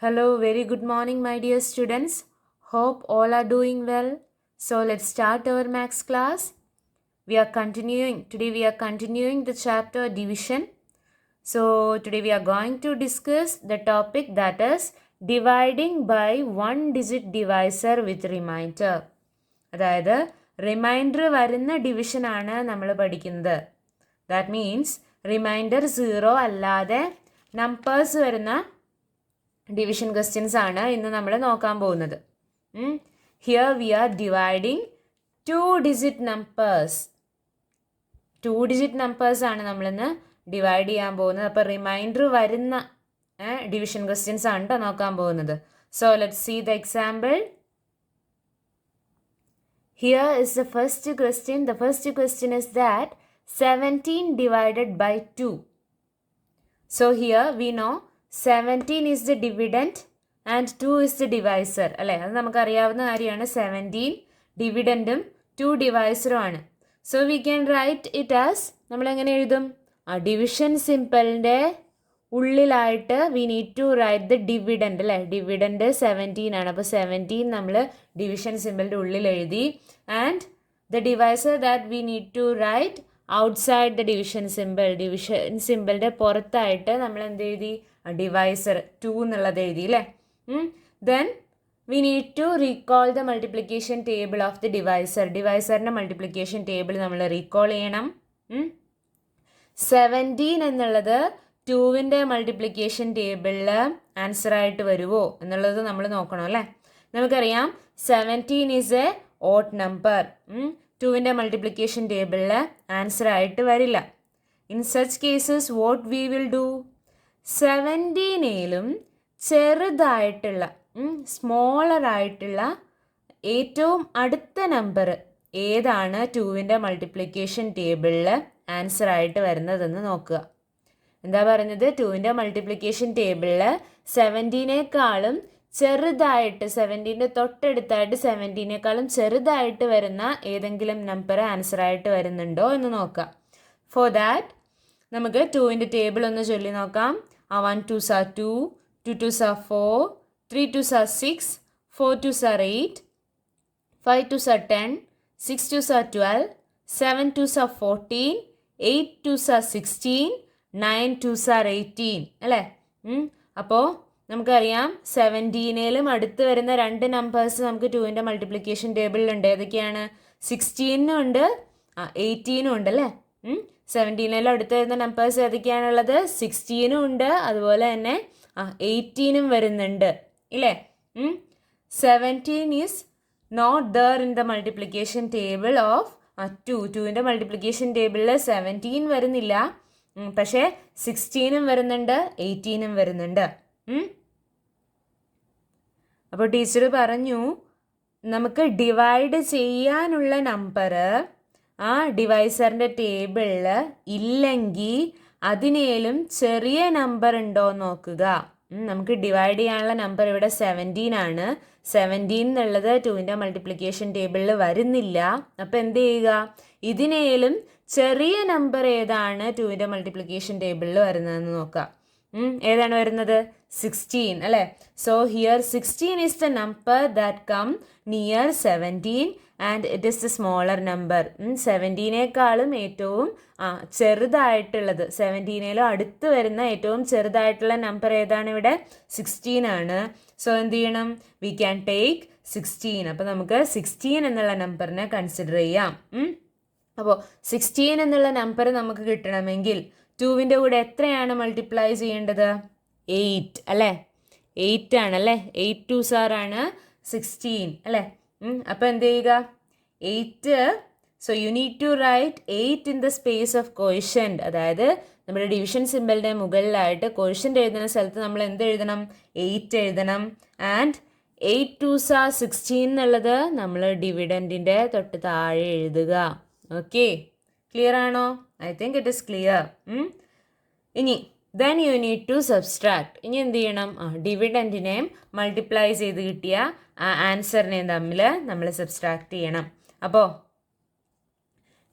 Hello, very good morning, my dear students. Hope all are doing well. So let's start our maths class. Today we are continuing the chapter division. So today we are going to discuss the topic that is dividing by one digit divisor with remainder. അതായത് reminder വരുന്ന ഡിവിഷനാണ് നമ്മൾ പഠിക്കുന്നത്. That means reminder 0 അല്ലാതെ numbers വരുന്ന division questions ആണ് ഇന്ന് നമ്മൾ നോക്കാൻ പോകുന്നത്. Here we are dividing 2 digit numbers. 2 digit numbers ആണ് നമ്മളിന്ന് ഡിവൈഡ് ചെയ്യാൻ പോകുന്നത്. അപ്പോൾ റിമൈൻഡർ വരുന്ന ഡിവിഷൻ ക്വസ്റ്റ്യൻസ് ആണ് കേട്ടോ നോക്കാൻ പോകുന്നത്. So let's see the example. Here is the first question. The first question is that 17 divided by 2. So here we know 17 is the dividend and 2 is the divisor. അല്ലേ, അത് നമുക്കറിയാവുന്ന കാര്യമാണ്. 17 ഡിവിഡൻറ്റും 2 ഡിവൈസറും ആണ്. So we can write it as, നമ്മളെങ്ങനെ എഴുതും? Division സിമ്പിളിൻ്റെ ഉള്ളിലായിട്ട് we need to write the dividend. അല്ലേ, ഡിവിഡൻറ്റ് 17 ആണ്. അപ്പോൾ 17 നമ്മൾ ഡിവിഷൻ സിമ്പിളിൻ്റെ ഉള്ളിൽ എഴുതി. And the divisor that we need to write outside the division symbol. Division സിമ്പിളിൻ്റെ പുറത്തായിട്ട് നമ്മൾ എന്ത് എഴുതി? ഡിവൈസർ 2 എന്നുള്ളത് എഴുതി അല്ലേ. Then we need to recall the multiplication table of the divisor. ഡിവൈസറിൻ്റെ മൾട്ടിപ്ലിക്കേഷൻ ടേബിൾ നമ്മൾ റീകോൾ ചെയ്യണം. 17 എന്നുള്ളത് 2വിൻ്റെ മൾട്ടിപ്ലിക്കേഷൻ ടേബിളിൽ ആൻസറായിട്ട് വരുമോ എന്നുള്ളത് നമ്മൾ നോക്കണം അല്ലേ. നമുക്കറിയാം 17 ഈസ് എ ഓഡ് നമ്പർ. 2വിൻ്റെ മൾട്ടിപ്ലിക്കേഷൻ ടേബിളിൽ ആൻസറായിട്ട് വരില്ല. In such cases what we will do? 17ലും ചെറുതായിട്ടുള്ള സ്മോളറായിട്ടുള്ള ഏറ്റവും അടുത്ത നമ്പർ ഏതാണ് 2വിൻ്റെ മൾട്ടിപ്ലിക്കേഷൻ ടേബിളിൽ ആൻസറായിട്ട് വരുന്നതെന്ന് നോക്കുക. എന്താ പറഞ്ഞത്? 2വിൻ്റെ മൾട്ടിപ്ലിക്കേഷൻ ടേബിളിൽ 17നേക്കാളും ചെറുതായിട്ട്, 17ൻ്റെ തൊട്ടടുത്തായിട്ട് 17നേക്കാളും ചെറുതായിട്ട് വരുന്ന ഏതെങ്കിലും നമ്പർ ആൻസറായിട്ട് വരുന്നുണ്ടോ എന്ന് നോക്കാം. ഫോർ ദാറ്റ് നമുക്ക് 2വിൻ്റെ ടേബിൾ ഒന്ന് ചൊല്ലി നോക്കാം. 1 2s are 2, 2 2s are 4, 3 2s are 6, 4 2s are 8, 5 2s are 10, 6 2s are 12, 7 2s are 14, 8 2s are 16, 9 2s are 18 അല്ലേ. അപ്പോൾ നമുക്കറിയാം 17ലും അടുത്ത് വരുന്ന രണ്ട് നമ്പേഴ്സ് നമുക്ക് 2വിൻ്റെ മൾട്ടിപ്ലിക്കേഷൻ ടേബിളിലുണ്ട്. ഏതൊക്കെയാണ്? 16 ഉണ്ട്, 18 ഉണ്ട് അല്ലേ. 17ലും അടുത്ത് വരുന്ന നമ്പേഴ്സ് ഏതൊക്കെയാണുള്ളത്? 16 ഉണ്ട്, അതുപോലെ തന്നെ 18 വരുന്നുണ്ട് ഇല്ലേ. 17 is not there in the multiplication table of 2വിൻ്റെ മൾട്ടിപ്ലിക്കേഷൻ ടേബിളിൽ 17 വരുന്നില്ല, പക്ഷേ 16 വരുന്നുണ്ട്, 18 വരുന്നുണ്ട്. അപ്പോൾ ടീച്ചർ പറഞ്ഞു നമുക്ക് ഡിവൈഡ് ചെയ്യാനുള്ള നമ്പർ ആ ഡിവൈസറിൻ്റെ ടേബിളിൽ ഇല്ലെങ്കിൽ അതിനേലും ചെറിയ നമ്പർ ഉണ്ടോ എന്ന് നോക്കുക. നമുക്ക് ഡിവൈഡ് ചെയ്യാനുള്ള നമ്പർ ഇവിടെ 17 ആണ്. 17 എന്നുള്ളത് 2വിൻ്റെ മൾട്ടിപ്ലിക്കേഷൻ ടേബിളിൽ വരുന്നില്ല. അപ്പോൾ എന്ത് ചെയ്യുക? ഇതിനേലും ചെറിയ നമ്പർ ഏതാണ് 2വിൻ്റെ മൾട്ടിപ്ലിക്കേഷൻ ടേബിളിൽ വരുന്നതെന്ന് നോക്കാം. ഏതാണ് വരുന്നത്? 16 അല്ലേ. So here 16 is the number that come near 17 and it is the smaller number. 17നേക്കാളും ഏറ്റവും ചെറുതായിട്ടുള്ളത്, 17ലും അടുത്ത് വരുന്ന ഏറ്റവും ചെറുതായിട്ടുള്ള നമ്പർ ഏതാണ് ഇവിടെ? 16 ആണ്. സോ എന്ത് ചെയ്യണം? We can take 16. അപ്പോൾ നമുക്ക് 16 എന്നുള്ള നമ്പറിനെ കൺസിഡർ ചെയ്യാം. അപ്പോൾ 16 എന്നുള്ള നമ്പർ നമുക്ക് കിട്ടണമെങ്കിൽ 2വിൻ്റെ കൂടെ എത്രയാണ് മൾട്ടിപ്ലൈ ചെയ്യേണ്ടത്? 8 അല്ലേ. 8 ആണല്ലേ. 8 2s ആണ് 16 അല്ലേ. അപ്പോൾ എന്ത് ചെയ്യുക? 8. So you need to write 8 in the space of quotient. അതായത് നമ്മുടെ ഡിവിഷൻ സിമ്പിളിൻ്റെ മുകളിലായിട്ട് കോഷ്യൻ്റ് എഴുതുന്ന സ്ഥലത്ത് നമ്മൾ എന്ത് എഴുതണം? 8 എഴുതണം. ആൻഡ് 8 2s are 16 എന്നുള്ളത് നമ്മൾ ഡിവിഡൻറ്റിൻ്റെ തൊട്ട് താഴെ എഴുതുക. ഓക്കെ, ക്ലിയർ ആണോ? I think it is clear. ഇനി then you need to subtract. ഇനി എന്ത് ചെയ്യണം? ഡിവിഡൻറ്റിനെയും മൾട്ടിപ്ലൈ ചെയ്ത് കിട്ടിയ ആൻസറിനെയും തമ്മിൽ നമ്മൾ സബ്സ്ട്രാക്ട് ചെയ്യണം. അപ്പോൾ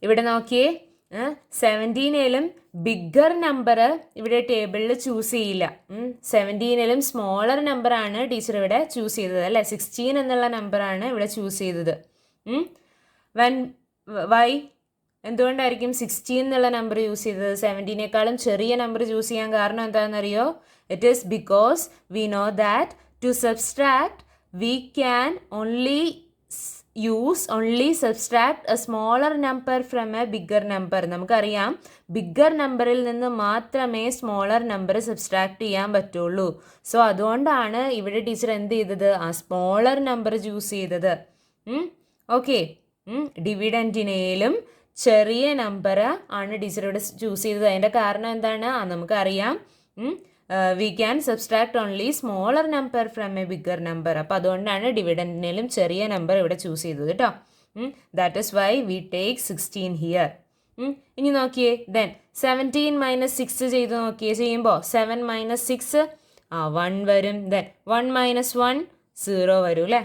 ഇവിടെ നോക്കിയേ, 17ലും ബിഗ്ഗർ നമ്പർ ഇവിടെ ടേബിളിൽ ചൂസ് ചെയ്യില്ല. 17ലും സ്മോളർ നമ്പറാണ് ടീച്ചർ ഇവിടെ ചൂസ് ചെയ്തത് അല്ലേ. 16 എന്നുള്ള നമ്പറാണ് ഇവിടെ ചൂസ് ചെയ്തത്. വൈ എന്തുകൊണ്ടായിരിക്കും 16 എന്നുള്ള നമ്പർ യൂസ് ചെയ്തത്? 17നേക്കാളും ചെറിയ നമ്പർ ചൂസ് ചെയ്യാൻ കാരണം എന്താണെന്നറിയോ? It is because we know that to subtract we can only subtract a smaller number from a bigger number. നമുക്കറിയാം ബിഗ്ഗർ നമ്പറിൽ നിന്ന് മാത്രമേ സ്മോളർ നമ്പർ സബ്സ്ട്രാക്ട് ചെയ്യാൻ പറ്റുള്ളൂ. സോ അതുകൊണ്ടാണ് ഇവിടെ ടീച്ചർ എന്ത് ചെയ്തത്? ആ സ്മോളർ നമ്പർ ചൂസ് ചെയ്തത്. ഓക്കെ, ഡിവിഡൻറ്റിനേലും ചെറിയ നമ്പർ ആണ് ടീച്ചർ ഇവിടെ ചൂസ് ചെയ്തത്. അതിൻ്റെ കാരണം എന്താണ്? നമുക്കറിയാം we can subtract only smaller number from a bigger number. അപ്പോൾ അതുകൊണ്ടാണ് ഡിവിഡൻറ്റിനേലും ചെറിയ നമ്പർ ഇവിടെ ചൂസ് ചെയ്തത് കേട്ടോ. That is why we take 16 here. ഇനി നോക്കിയേ, ദെൻ 17 - 6 ചെയ്ത് നോക്കിയേ. ചെയ്യുമ്പോൾ 7 - 6 1 വരും. ദെൻ 1 - 1 0 വരും അല്ലേ.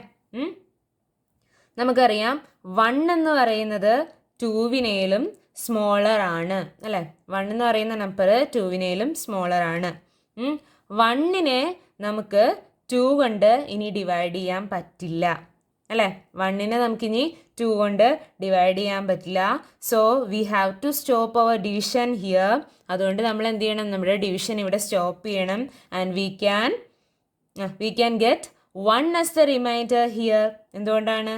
നമുക്കറിയാം 1 എന്ന് പറയുന്നത് 2വിനേലും സ്മോളർ ആണ് അല്ലേ. 1 എന്ന് പറയുന്ന നമ്പർ 2വിനേലും സ്മോളർ ആണ്. 1നെ നമുക്ക് 2 കൊണ്ട് ഇനി ഡിവൈഡ് ചെയ്യാൻ പറ്റില്ല അല്ലേ. 1നെ നമുക്കിനി 2 കൊണ്ട് ഡിവൈഡ് ചെയ്യാൻ പറ്റില്ല. So we have to stop our division here. അതുകൊണ്ട് നമ്മൾ എന്ത് ചെയ്യണം? നമ്മുടെ ഡിവിഷൻ ഇവിടെ സ്റ്റോപ്പ് ചെയ്യണം. And we can get 1 as the remainder here. എന്തുകൊണ്ടാണ്?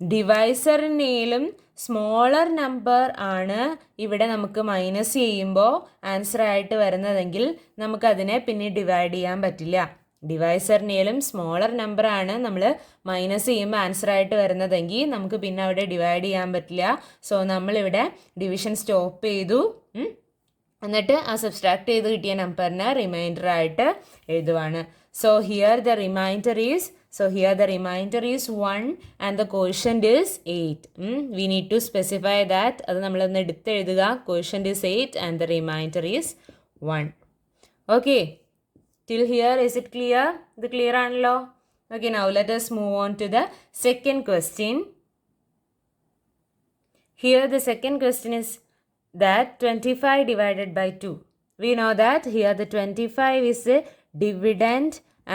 ഡിവൈസറിനേലും സ്മോളർ നമ്പർ ആണ് ഇവിടെ നമുക്ക് മൈനസ് ചെയ്യുമ്പോൾ ആൻസർ ആയിട്ട് വരുന്നതെങ്കിൽ നമുക്കതിനെ പിന്നെ ഡിവൈഡ് ചെയ്യാൻ പറ്റില്ല. ഡിവൈസറിനേലും സ്മോളർ നമ്പർ ആണ് നമ്മൾ മൈനസ് ചെയ്യുമ്പോൾ ആൻസർ ആയിട്ട് വരുന്നതെങ്കിൽ നമുക്ക് പിന്നെ അവിടെ ഡിവൈഡ് ചെയ്യാൻ പറ്റില്ല. സോ നമ്മളിവിടെ ഡിവിഷൻ സ്റ്റോപ്പ് ചെയ്തു. എന്നിട്ട് ആ സബ്സ്ട്രാക്ട് ചെയ്ത് കിട്ടിയ നമ്പറിനെ റിമൈൻഡർ ആയിട്ട് എഴുതുവാണ്. So here the remainder is 1 and the quotient is 8. We need to specify that. അത് നമ്മളൊന്ന് എടുത്ത് എഴുതുക. Quotient is 8 and the remainder is 1. Okay, till here is it clear? ഇത് clear ആണല്ലോ. Okay, now let us move on to the second question. Here the second question is that 25 divided by 2. We know that here the 25 is the dividend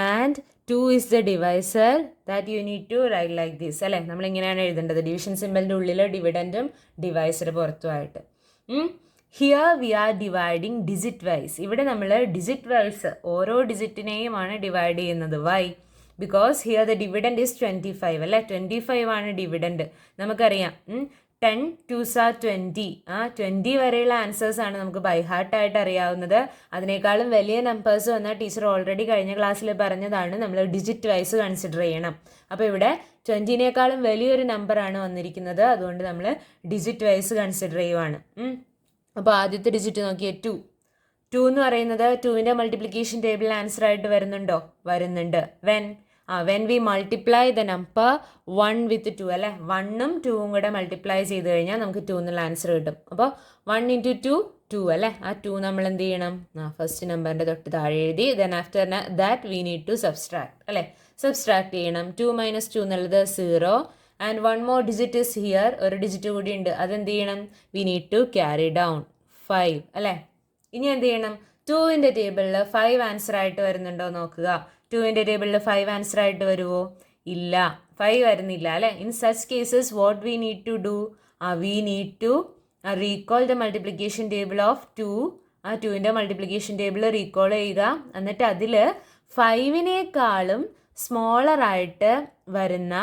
and 2 is the divisor. That you need to write like this അല്ലേ. നമ്മളിങ്ങനെയാണ് എഴുതേണ്ടത്. Division സിമ്പലിൻ്റെ ഉള്ളിൽ ഡിവിഡൻറ്റും divisor പുറത്തുമായിട്ട്. Here we are dividing digit wise. ഇവിടെ നമ്മൾ digit wise ഓരോ ഡിജിറ്റിനെയുമാണ് ഡിവൈഡ് ചെയ്യുന്നത്. Why? Because here the dividend is 25 അല്ലേ. 25 ആണ് ഡിവിഡൻറ്റ്. നമുക്കറിയാം 10 2s are 20. 20 വരെയുള്ള ആൻസേഴ്സാണ് നമുക്ക് ബൈ ഹാർട്ടായിട്ട് അറിയാവുന്നത്. അതിനേക്കാളും വലിയ നമ്പേഴ്സ് വന്നാൽ ടീച്ചർ ഓൾറെഡി കഴിഞ്ഞ ക്ലാസ്സിൽ പറഞ്ഞതാണ് നമ്മൾ ഡിജിറ്റ് വൈസ് കൺസിഡർ ചെയ്യണം. അപ്പോൾ ഇവിടെ 20നേക്കാളും വലിയൊരു നമ്പറാണ് വന്നിരിക്കുന്നത്. അതുകൊണ്ട് നമ്മൾ ഡിജിറ്റ് വൈസ് കൺസിഡർ ചെയ്യുവാണ്. അപ്പോൾ ആദ്യത്തെ ഡിജിറ്റ് നോക്കിയേ 2 എന്ന് പറയുന്നത് 2വിൻ്റെ മൾട്ടിപ്ലിക്കേഷൻ ടേബിളിൽ ആൻസർ ആയിട്ട് വരുന്നുണ്ടോ? വരുന്നുണ്ട്. when we multiply the number 1 with 2 അല്ലേ. 1ഉം 2ഉം കൂടെ മൾട്ടിപ്ലൈ ചെയ്ത് കഴിഞ്ഞാൽ നമുക്ക് 2 എന്നുള്ള ആൻസർ കിട്ടും. അപ്പോൾ 1 × 2 2 അല്ലേ. ആ 2 നമ്മൾ എന്ത് ചെയ്യണം? ഫസ്റ്റ് നമ്പറിൻ്റെ തൊട്ട് താഴെ എഴുതി. Then after that we need to subtract അല്ലേ. സബ്സ്ട്രാക്ട് ചെയ്യണം. 2 - 2 എന്നുള്ളത് 0 and 1 more digit is here. ഒരു ഡിജിറ്റ് കൂടി ഉണ്ട്. അതെന്ത് ചെയ്യണം? We need to carry down 5 അല്ലേ. ഇനി എന്ത് ചെയ്യണം? 2വിൻ്റെ ടേബിളിൽ 5 ആൻസർ ആയിട്ട് വരുന്നുണ്ടോ നോക്കുക. 2വിൻ്റെ ടേബിളിൽ 5 ആൻസർ ആയിട്ട് വരുമോ? ഇല്ല, 5 വരുന്നില്ല അല്ലേ. In such cases what we need to do? We need to recall the multiplication table of 2. 2വിൻ്റെ മൾട്ടിപ്ലിക്കേഷൻ ടേബിൾ റീകോൾ ചെയ്യുക. എന്നിട്ട് അതിൽ 5നേക്കാളും സ്മോളറായിട്ട് വരുന്ന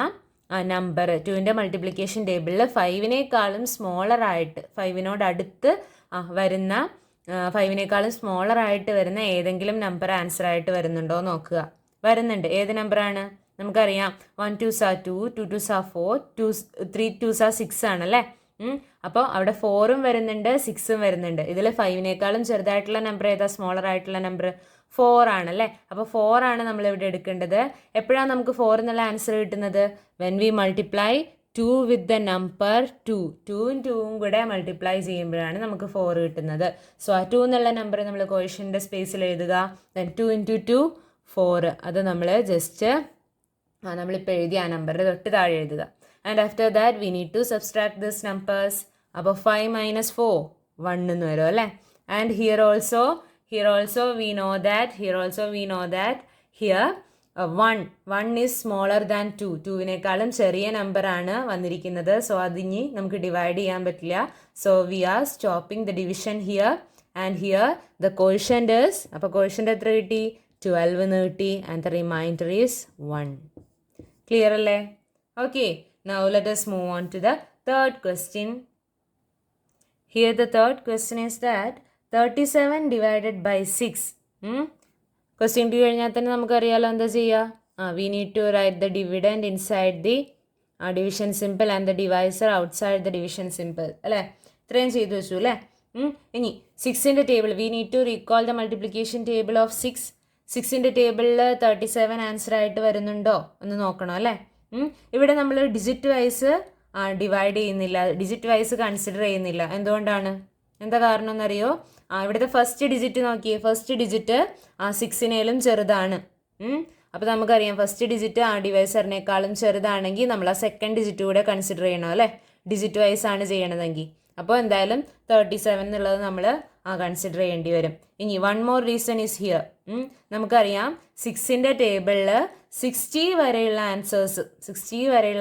നമ്പർ 2വിൻ്റെ മൾട്ടിപ്ലിക്കേഷൻ ടേബിളിൽ 5നേക്കാളും സ്മോളറായിട്ട് 5നോട് അടുത്ത് വരുന്ന 5നേക്കാളും സ്മോളറായിട്ട് വരുന്ന ഏതെങ്കിലും നമ്പർ ആൻസർ ആയിട്ട് വരുന്നുണ്ടോ നോക്കുക. വരുന്നുണ്ട്. ഏത് നമ്പറാണ്? നമുക്കറിയാം 1 2s are 2, 2 2s are 4, 3 2s are 6 ആണല്ലേ. അപ്പോൾ അവിടെ 4ഉം വരുന്നുണ്ട് 6ഉം വരുന്നുണ്ട്. ഇതിൽ 5നേക്കാളും ചെറുതായിട്ടുള്ള നമ്പർ ഏതാ? സ്മോളർ ആയിട്ടുള്ള നമ്പർ 4 ആണല്ലേ. അപ്പോൾ 4 ആണ് നമ്മളിവിടെ എടുക്കേണ്ടത്. എപ്പോഴാണ് നമുക്ക് 4 എന്നുള്ള ആൻസർ കിട്ടുന്നത്? When we multiply 2 with the number 2. 2ഉം 2ഉം കൂടെ മൾട്ടിപ്ലൈ ചെയ്യുമ്പോഴാണ് നമുക്ക് 4 കിട്ടുന്നത്. സോ ആ 2 എന്നുള്ള നമ്പർ നമ്മൾ കോഷ്യൻ്റെ സ്പേസിൽ എഴുതുക. ദെൻ 2 × 2 4. അത് നമ്മൾ ജസ്റ്റ് നമ്മളിപ്പോൾ എഴുതിയ ആ നമ്പറിൻ്റെ തൊട്ട് താഴെ എഴുതുക. And after that we need to subtract this numbers. അപ്പോൾ 5 മൈനസ് 4 1 എന്ന് വരും അല്ലേ. And here also we know that here 1 is smaller than 2. 2വിനേക്കാളും ചെറിയ നമ്പറാണ് വന്നിരിക്കുന്നത്. സോ അതിനി നമുക്ക് ഡിവൈഡ് ചെയ്യാൻ പറ്റില്ല. So we are stopping the division here. And here the quotient is, അപ്പോൾ കോഷ്യൻ്റ് എത്ര കിട്ടി? 12 എന്ന് കിട്ടി. And the remainder is 1. Clear അല്ലേ? Okay, now let us move on to the third question. Here the third question is that 37 divided by 6. Question two കഴിഞ്ഞാൽ തന്നെ നമുക്കറിയാലോ എന്താ ചെയ്യുക. We need to write the dividend inside the division symbol and the divisor outside the division symbol അല്ലേ. ഇത്രയും ചെയ്തു വെച്ചു അല്ലേ. ഇനി 6ൻ്റെ table, we need to recall the multiplication table of 6. 6ൻ്റെ ടേബിളിൽ 37 ആൻസർ ആയിട്ട് വരുന്നുണ്ടോ എന്ന് നോക്കണം അല്ലേ. ഇവിടെ നമ്മൾ ഡിജിറ്റ് വൈസ് ഡിവൈഡ് ചെയ്യുന്നില്ല, ഡിജിറ്റ് വൈസ് കൺസിഡർ ചെയ്യുന്നില്ല. എന്തുകൊണ്ടാണ്? എന്താ കാരണം എന്നറിയോ? ഇവിടുത്തെ ഫസ്റ്റ് ഡിജിറ്റ് നോക്കിയേ, ഫസ്റ്റ് ഡിജിറ്റ് 6നേലും ചെറുതാണ്. അപ്പോൾ നമുക്കറിയാം ഫസ്റ്റ് ഡിജിറ്റ് ഡിവൈസറിനേക്കാളും ചെറുതാണെങ്കിൽ നമ്മൾ ആ സെക്കൻഡ് ഡിജിറ്റ് കൂടെ കൺസിഡർ ചെയ്യണം അല്ലേ. ഡിജിറ്റ് വൈസ് ആണ് ചെയ്യണതെങ്കിൽ. അപ്പോൾ എന്തായാലും 37 എന്നുള്ളത് നമ്മൾ കൺസിഡർ ചെയ്യേണ്ടി വരും. ഇനി one more reason is here. നമുക്കറിയാം 6ൻ്റെ ടേബിളിൽ 60 വരെയുള്ള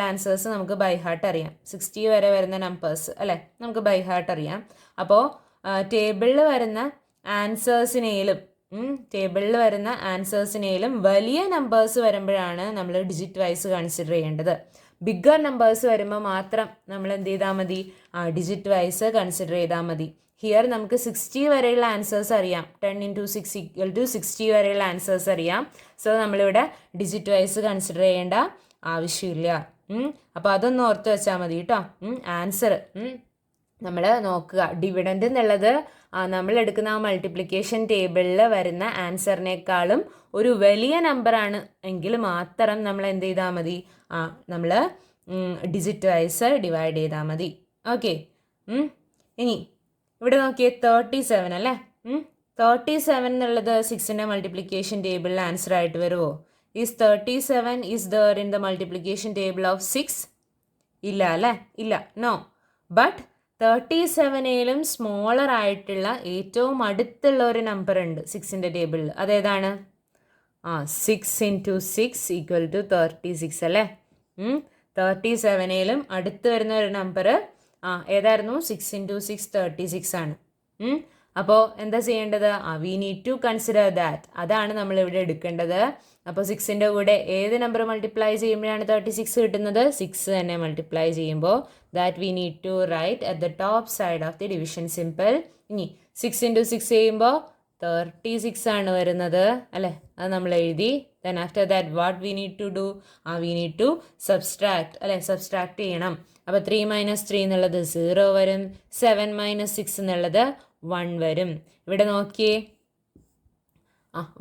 ആൻസേഴ്സ് നമുക്ക് ബൈ ഹാർട്ട് അറിയാം. 60 വരെ വരുന്ന നമ്പേഴ്സ് അല്ലേ നമുക്ക് ബൈ ഹാർട്ട് അറിയാം. അപ്പോൾ ടേബിളിൽ വരുന്ന ആൻസേഴ്സിനേലും വലിയ നമ്പേഴ്സ് വരുമ്പോഴാണ് നമ്മൾ ഡിജിറ്റ് വൈസ് കൺസിഡർ ചെയ്യേണ്ടത്. ബിഗ്ഗർ നമ്പേഴ്സ് വരുമ്പോൾ മാത്രം നമ്മൾ എന്ത് ചെയ്താൽ മതി? ഡിജിറ്റ് വൈസ് കൺസിഡർ ചെയ്താൽ മതി. ഹിയർ നമുക്ക് 60 വരെയുള്ള ആൻസേഴ്സ് അറിയാം. 10 into 6 = 60 വരെയുള്ള ആൻസേഴ്സ് അറിയാം. സോ നമ്മളിവിടെ ഡിജിറ്റ് വൈസ് കൺസിഡർ ചെയ്യേണ്ട ആവശ്യമില്ല. അപ്പോൾ അതൊന്ന് ഓർത്ത് വെച്ചാൽ മതി കേട്ടോ. ആൻസർ നമ്മൾ നോക്കുക, ഡിവിഡൻഡ് എന്നുള്ളത് നമ്മൾ എടുക്കുന്ന ആ മൾട്ടിപ്ലിക്കേഷൻ ടേബിളിൽ വരുന്ന ആൻസറിനേക്കാളും ഒരു വലിയ നമ്പറാണ് എങ്കിൽ മാത്രം നമ്മൾ എന്ത് ചെയ്താൽ മതി? നമ്മൾ ഡിജിറ്റ് വൈസ് ഡിവൈഡ് ചെയ്താൽ മതി. ഓക്കെ, ഇനി ഇവിടെ നോക്കിയേ 37 അല്ലേ. 37 എന്നുള്ളത് 6ൻ്റെ മൾട്ടിപ്ലിക്കേഷൻ ടേബിളിൽ ആൻസർ ആയിട്ട് വരുമോ? Is 37 is there in the multiplication table of 6? ഇല്ല അല്ലേ, ഇല്ല, നോ. ബട്ട് 37ലും സ്മോളർ ആയിട്ടുള്ള ഏറ്റവും അടുത്തുള്ള ഒരു നമ്പർ ഉണ്ട് 6ൻ്റെ ടേബിളിൽ. അതേതാണ്? 6 into 6 = 36 അല്ലേ. 37ലും അടുത്ത് വരുന്ന ഒരു നമ്പർ ഏതായിരുന്നു? 6 into 6 36 ആണ്. അപ്പോൾ എന്താ ചെയ്യേണ്ടത്? We need to consider that. അതാണ് നമ്മളിവിടെ എടുക്കേണ്ടത്. അപ്പോൾ 6ൻ്റെ കൂടെ ഏത് നമ്പർ മൾട്ടിപ്ലൈ ചെയ്യുമ്പോഴാണ് 36 കിട്ടുന്നത്? 6 തന്നെ മൾട്ടിപ്ലൈ ചെയ്യുമ്പോൾ that we need to write at the top side of the division simple. ഇനി 6 into 6 ചെയ്യുമ്പോൾ 36 ആണ് വരുന്നത് അല്ലേ. അത് നമ്മൾ എഴുതി. Then after that what we need to do? We need to subtract അല്ലേ. സബ്സ്ട്രാക്ട് ചെയ്യണം. അപ്പോൾ 3 - 3 എന്നുള്ളത് 0 വരും. 7 - 6 എന്നുള്ളത് 1 വരും. ഇവിടെ നോക്കിയേ,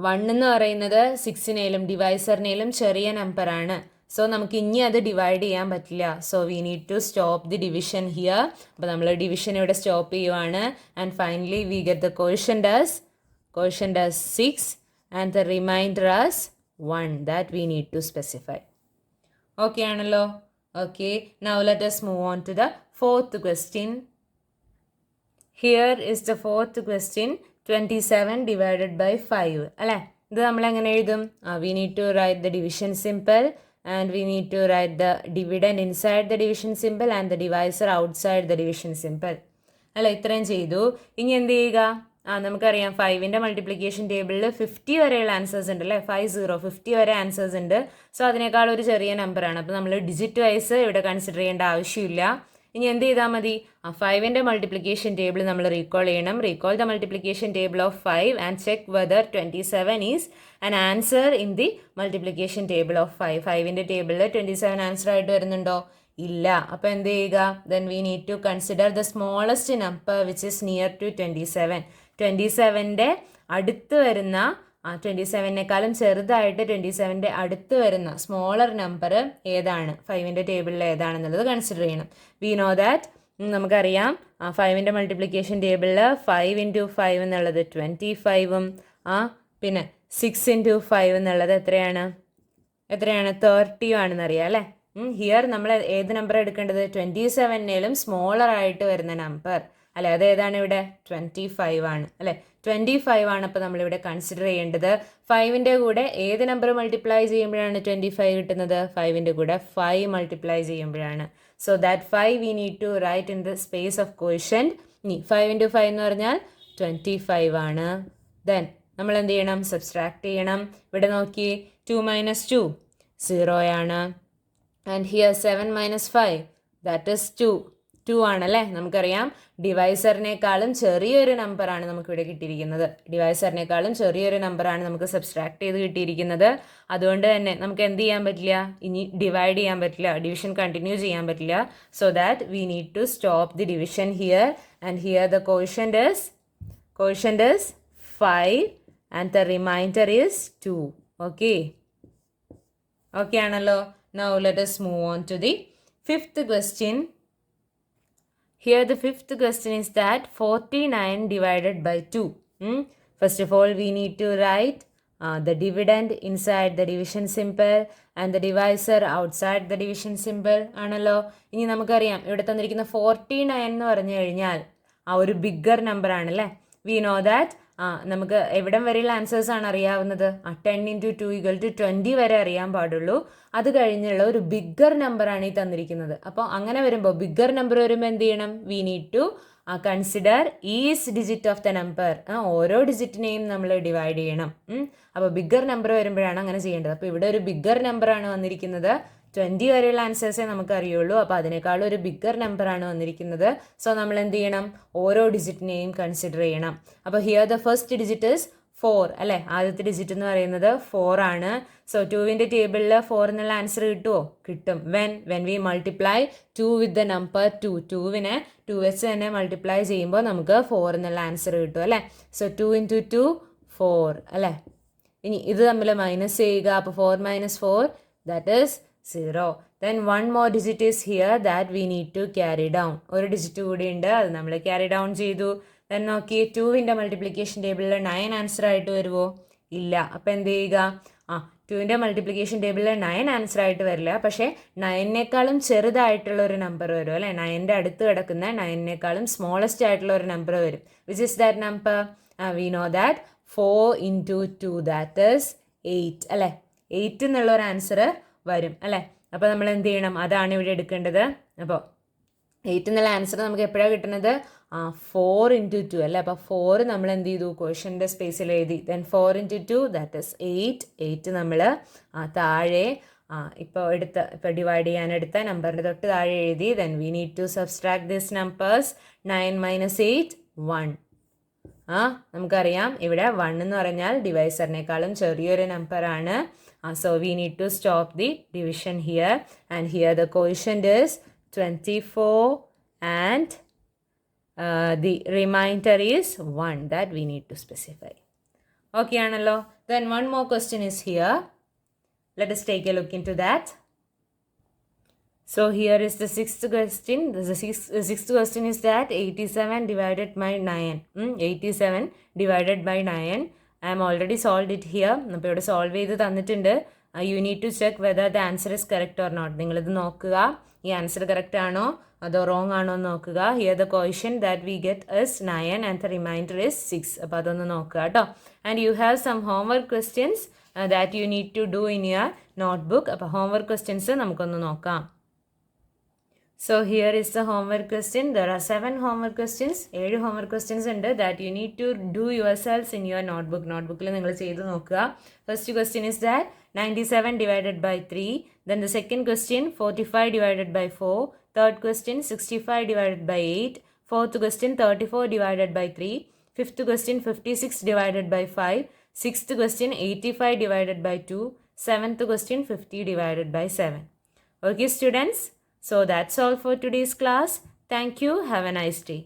1 എന്ന് പറയുന്നത് 6നേലും ഡിവൈസറിനേലും ചെറിയ നമ്പറാണ്. സോ നമുക്ക് ഇനി അത് ഡിവൈഡ് ചെയ്യാൻ പറ്റില്ല. So we need to stop the division here. അപ്പോൾ നമ്മൾ ഡിവിഷൻ ഇവിടെ സ്റ്റോപ്പ് ചെയ്യുവാണ്. And finally we get the quotient as 6 and the remainder as 1 that we need to specify. Okay ആണല്ലോ. Okay, now let us move on to the fourth question. Here is the fourth question. 27 divided by 5 അല്ലേ. ഇത് നമ്മൾ എങ്ങനെ എഴുതും? We need to write the division symbol and we need to write the dividend inside the division symbol and the divisor outside the division symbol അല്ല. ഇത്രയും ചെയ്തു. ഇനി എന്ത് ചെയ്യുക? നമുക്കറിയാം 5ൻ്റെ മൾട്ടിപ്ലിക്കേഷൻ ടേബിളിൽ 50 വരെയുള്ള ആൻസേഴ്സ് ഉണ്ട് അല്ലേ. 50 വരെ ആൻസേഴ്സ് ഉണ്ട്. സോ അതിനേക്കാൾ ഒരു ചെറിയ നമ്പറാണ്. അപ്പോൾ നമ്മൾ ഡിജിറ്റ് വൈസ് ഇവിടെ കൺസിഡർ ചെയ്യേണ്ട ആവശ്യമില്ല. ഇനി എന്ത് ചെയ്താൽ മതി? 5ൻ്റെ മൾട്ടിപ്ലിക്കേഷൻ ടേബിൾ നമ്മൾ റീകോൾ ചെയ്യണം. Recall the multiplication table of 5 and check whether 27 is an answer in the multiplication table of 5. 5ൻ്റെ ടേബിളിൽ 27 ആൻസർ ആയിട്ട് വരുന്നുണ്ടോ? ഇല്ല. അപ്പോൾ എന്ത് ചെയ്യുക? Then we need to consider the smallest number which is near to 27. 27ൻ്റെ അടുത്ത് വരുന്ന 27നേക്കാളും ചെറുതായിട്ട് 27ൻ്റെ അടുത്ത് വരുന്ന സ്മോളർ നമ്പർ ഏതാണ്? 5ൻ്റെ ടേബിളിൽ ഏതാണെന്നുള്ളത് കൺസിഡർ ചെയ്യണം. വി നോ ദാറ്റ് നമുക്കറിയാം 5ൻ്റെ മൾട്ടിപ്ലിക്കേഷൻ ടേബിളിൽ 5 into 5 എന്നുള്ളത് 25ഉം പിന്നെ 6 into 5 എന്നുള്ളത് എത്രയാണ് 30 ആണെന്നറിയാം അല്ലേ. ഹിയർ നമ്മൾ ഏത് നമ്പർ എടുക്കേണ്ടത്? 27-നേലും സ്മോളർ ആയിട്ട് വരുന്ന നമ്പർ അല്ലെ, അതേതാണ് ഇവിടെ? 25 ആണ് അല്ലെ. 25 ആണ് അപ്പോൾ നമ്മളിവിടെ കൺസിഡർ ചെയ്യേണ്ടത്. 5ൻ്റെ കൂടെ ഏത് നമ്പർ മൾട്ടിപ്ലൈ ചെയ്യുമ്പോഴാണ് 25 കിട്ടുന്നത്? 5ൻ്റെ കൂടെ 5 മൾട്ടിപ്ലൈ ചെയ്യുമ്പോഴാണ്. So that 5 we need to write in the space of quotient. ഇനി 5 × 5 എന്ന് പറഞ്ഞാൽ 25 ആണ്. ദെൻ നമ്മൾ എന്ത് ചെയ്യണം? സബ്സ്ട്രാക്ട് ചെയ്യണം. ഇവിടെ നോക്കി 2 - 2 0 ആണ്. ആൻഡ് ഹിയർ 7 - 5 ദാറ്റ് ഇസ് 2 ആണല്ലേ. നമുക്കറിയാം ഡിവൈസറിനേക്കാളും ചെറിയൊരു നമ്പറാണ് നമുക്കിവിടെ കിട്ടിയിരിക്കുന്നത്. ഡിവൈസറിനേക്കാളും ചെറിയൊരു നമ്പറാണ് നമുക്ക് സബ്സ്ട്രാക്ട് ചെയ്ത് കിട്ടിയിരിക്കുന്നത്. അതുകൊണ്ട് തന്നെ നമുക്ക് എന്ത് ചെയ്യാൻ പറ്റില്ല? ഇനി ഡിവൈഡ് ചെയ്യാൻ പറ്റില്ല, ഡിവിഷൻ കണ്ടിന്യൂ ചെയ്യാൻ പറ്റില്ല. So that we need to stop the division here. And here the quotient is 5 and the remainder is 2. Okay ആണല്ലോ. Now let us move on to the 5th question. Here the 5th question is that 49 divided by 2. First of all we need to write the dividend inside the division symbol and the divisor outside the division symbol ആണല്ലോ. ഇനി നമുക്കറിയാം ഇവിടെ തന്നിരിക്കുന്ന 49 എന്ന് പറഞ്ഞു കഴിഞ്ഞാൽ ഒരു bigger number ആണല്ലേ. വി നോ ദാറ്റ് നമുക്ക് എവിടം വരെയുള്ള ആൻസേഴ്സ് ആണ് അറിയാവുന്നത്? 10 × 2 = 20 വരെ അറിയാൻ പാടുള്ളൂ. അത് കഴിഞ്ഞുള്ള ഒരു ബിഗ്ഗർ നമ്പറാണ് ഈ തന്നിരിക്കുന്നത്. അപ്പോൾ അങ്ങനെ വരുമ്പോൾ ബിഗ്ഗർ നമ്പർ വരുമ്പോൾ എന്ത് ചെയ്യണം? We need to consider each digit of the number. ഓരോ ഡിജിറ്റിനെയും നമ്മൾ ഡിവൈഡ് ചെയ്യണം. അപ്പോൾ ബിഗ്ഗർ നമ്പർ വരുമ്പോഴാണ് അങ്ങനെ ചെയ്യേണ്ടത്. അപ്പോൾ ഇവിടെ ഒരു ബിഗ്ഗർ നമ്പറാണ് വന്നിരിക്കുന്നത്. 20 വരെയുള്ള ആൻസേഴ്സേ നമുക്ക് അറിയുള്ളൂ. അപ്പോൾ അതിനേക്കാളും ഒരു ബിഗ്ഗർ നമ്പറാണ് വന്നിരിക്കുന്നത്. സോ നമ്മൾ എന്ത് ചെയ്യണം? ഓരോ ഡിജിറ്റിനെയും കൺസിഡർ ചെയ്യണം. അപ്പോൾ here the first digit is 4 അല്ലേ. ആദ്യത്തെ ഡിജിറ്റ് എന്ന് പറയുന്നത് 4 ആണ്. സോ 2ൻ്റെ ടേബിളിൽ 4 എന്നുള്ള ആൻസർ കിട്ടുമോ? കിട്ടും. When we multiply 2 with the number 2. 2വിനെ 2 വെച്ച് തന്നെ മൾട്ടിപ്ലൈ ചെയ്യുമ്പോൾ നമുക്ക് 4 എന്നുള്ള ആൻസർ കിട്ടും അല്ലേ. സോ 2 × 2 4 അല്ലേ. ഇനി ഇത് തമ്മിൽ മൈനസ് ചെയ്യുക. അപ്പോൾ 4 - 4 that is 0. Then one more digit is here that we need to carry down. ഒരു ഡിജിറ്റ് കൂടി ഉണ്ട്, അത് നമ്മൾ ക്യാരി ഡൗൺ ചെയ്തു. Then നോക്കി 2ൻ്റെ മൾട്ടിപ്ലിക്കേഷൻ ടേബിളിൽ 9 ആൻസർ ആയിട്ട് വരുമോ? ഇല്ല. അപ്പം എന്ത് ചെയ്യുക? 2ൻ്റെ മൾട്ടിപ്ലിക്കേഷൻ ടേബിളിൽ 9 ആൻസർ ആയിട്ട് വരില്ല. പക്ഷേ 9നേക്കാളും ചെറുതായിട്ടുള്ള ഒരു നമ്പർ വരും അല്ലേ. 9ൻ്റെ അടുത്ത് കിടക്കുന്ന 9നേക്കാളും സ്മോളസ്റ്റ് ആയിട്ടുള്ള ഒരു നമ്പർ വരും. Which is that number? V know that 4 × 2 that is 8 അല്ലേ. 8 എന്നുള്ള ഒരു ആൻസർ വരും അല്ലേ. അപ്പോൾ നമ്മൾ എന്ത് ചെയ്യണം? അതാണ് ഇവിടെ എടുക്കേണ്ടത്. അപ്പോൾ 8 എന്നുള്ള ആൻസർ നമുക്ക് എപ്പോഴാണ് കിട്ടുന്നത്? 4 × 2 അല്ലേ. അപ്പോൾ 4 നമ്മൾ എന്ത് ചെയ്തു? ക്വസ്റ്റ്യൻ്റെ സ്പേസിൽ എഴുതി. Then 4 × 2 that is 8. 8 നമ്മൾ താഴെ ഇപ്പോൾ ഡിവൈഡ് ചെയ്യാനെടുത്ത നമ്പറിൻ്റെ തൊട്ട് താഴെ എഴുതി. Then we need to subtract this numbers. 9 - 8 1. നമുക്കറിയാം ഇവിടെ 1 എന്ന് പറഞ്ഞാൽ ഡിവൈസറിനേക്കാളും ചെറിയൊരു നമ്പറാണ്. So we need to stop the division here. And here the quotient is 24 and the remainder is 1 that we need to specify. Okay ആണല്ലോ. Then one more question is here. Let us take a look into that. So here is the 6th question. The sixth question is that 87 divided by 9. 87 divided by 9. I am already solved it here. അപ്പോൾ ഇവിടെ solve ചെയ്ത് തന്നിട്ടുണ്ട്. You need to check whether the answer is correct or not. നിങ്ങളിത് നോക്കുക, ഈ answer correct ആണോ അതോ wrong ആണോ എന്ന് നോക്കുക. Here the question that we get is 9 and the remainder is 6. അപ്പോൾ അതൊന്ന് നോക്കുക കേട്ടോ. And you have some homework questions that you need to do in your notebook. അപ്പോൾ ഹോംവർക്ക് ക്വസ്റ്റ്യൻസ് നമുക്കൊന്ന് നോക്കാം. So here is the homework question. There are 7 homework questions. 7 homework questions ഉണ്ട് that you need to do yourselves in your notebook. നോട്ട്ബുക്കിൽ നിങ്ങൾ ചെയ്ത് നോക്കുക. First question is that 97 divided by 3. Then the second question 45 divided by 4. Third question 65 divided by 8. Fourth question 34 divided by 3. Fifth question 56 divided by 5. Sixth question 85 divided by 2. Seventh question 50 divided by 7. Okay students. So that's all for today's class. Thank you. Have a nice day.